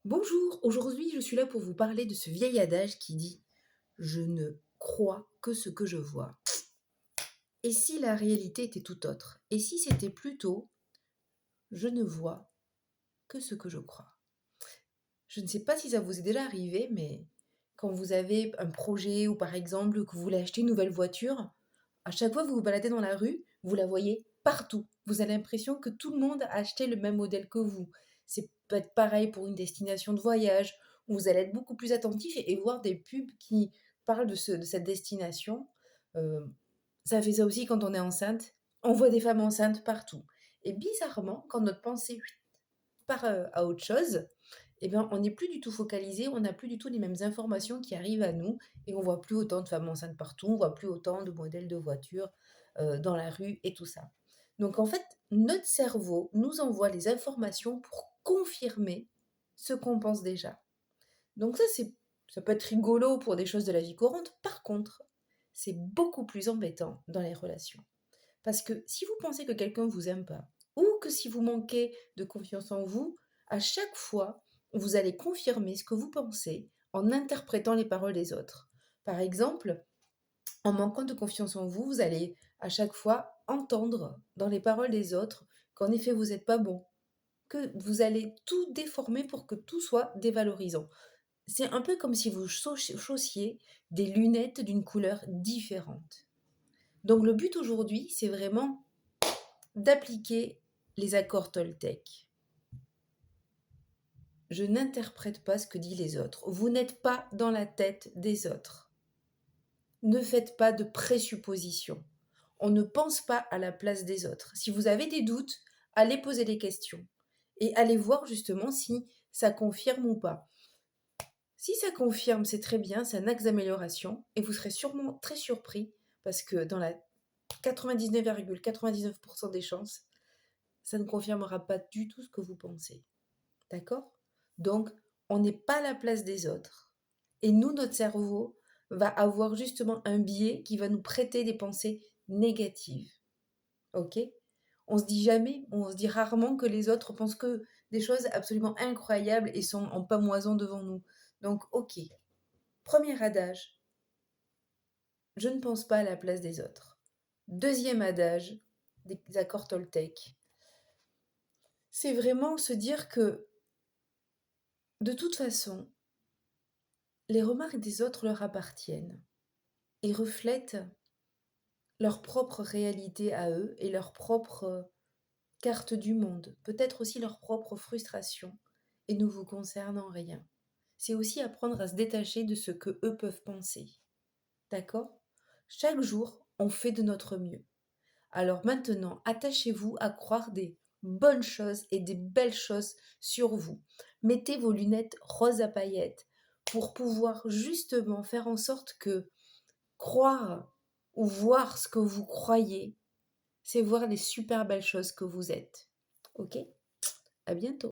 Bonjour, aujourd'hui je suis là pour vous parler de ce vieil adage qui dit: «Je ne crois que ce que je vois». Et si la réalité était tout autre? Et si c'était plutôt: «Je ne vois que ce que je crois»? Je ne sais pas si ça vous est déjà arrivé, mais quand vous avez un projet ou par exemple que vous voulez acheter une nouvelle voiture, à chaque fois que vous vous baladez dans la rue, vous la voyez partout. Vous avez l'impression que tout le monde a acheté le même modèle que vous. C'est peut-être pareil pour une destination de voyage, où vous allez être beaucoup plus attentif et voir des pubs qui parlent de cette destination. Euh, Ça fait ça aussi quand on est enceinte. On voit des femmes enceintes partout. Et bizarrement, quand notre pensée part à autre chose, eh bien, on n'est plus du tout focalisé, on n'a plus du tout les mêmes informations qui arrivent à nous et on voit plus autant de femmes enceintes partout, on voit plus autant de modèles de voitures dans la rue et tout ça. Donc en fait, notre cerveau nous envoie les informations pour confirmer ce qu'on pense déjà. Donc ça peut être rigolo pour des choses de la vie courante. Par contre, c'est beaucoup plus embêtant dans les relations. Parce que si vous pensez que quelqu'un vous aime pas, ou que si vous manquez de confiance en vous, à chaque fois, vous allez confirmer ce que vous pensez en interprétant les paroles des autres. Par exemple, en manquant de confiance en vous, vous allez à chaque fois entendre dans les paroles des autres qu'en effet vous n'êtes pas bon, que vous allez tout déformer pour que tout soit dévalorisant. C'est un peu comme si vous chaussiez des lunettes d'une couleur différente. Donc le but aujourd'hui, c'est vraiment d'appliquer les accords Toltec. Je n'interprète pas ce que disent les autres. Vous n'êtes pas dans la tête des autres. Ne faites pas de présuppositions. On ne pense pas à la place des autres. Si vous avez des doutes, allez poser des questions et allez voir justement si ça confirme ou pas. Si ça confirme, c'est très bien, c'est un axe d'amélioration et vous serez sûrement très surpris parce que dans la 99,99% des chances, ça ne confirmera pas du tout ce que vous pensez. D'accord? Donc, on n'est pas à la place des autres. Et nous, notre cerveau va avoir justement un biais qui va nous prêter des pensées négatives. OK? On se dit jamais, on se dit rarement que les autres pensent que des choses absolument incroyables et sont en pamoison devant nous. Donc, OK. Premier adage, je ne pense pas à la place des autres. Deuxième adage, des accords Toltec, c'est vraiment se dire que de toute façon, les remarques des autres leur appartiennent et reflètent leur propre réalité à eux et leur propre carte du monde, peut-être aussi leur propre frustration, et ne vous concernent en rien. C'est aussi apprendre à se détacher de ce que eux peuvent penser. D'accord? Chaque jour, on fait de notre mieux. Alors maintenant, attachez-vous à croire des bonnes choses et des belles choses sur vous. Mettez vos lunettes roses à paillettes pour pouvoir justement faire en sorte que croire ou voir ce que vous croyez, c'est voir les super belles choses que vous êtes. Ok? À bientôt.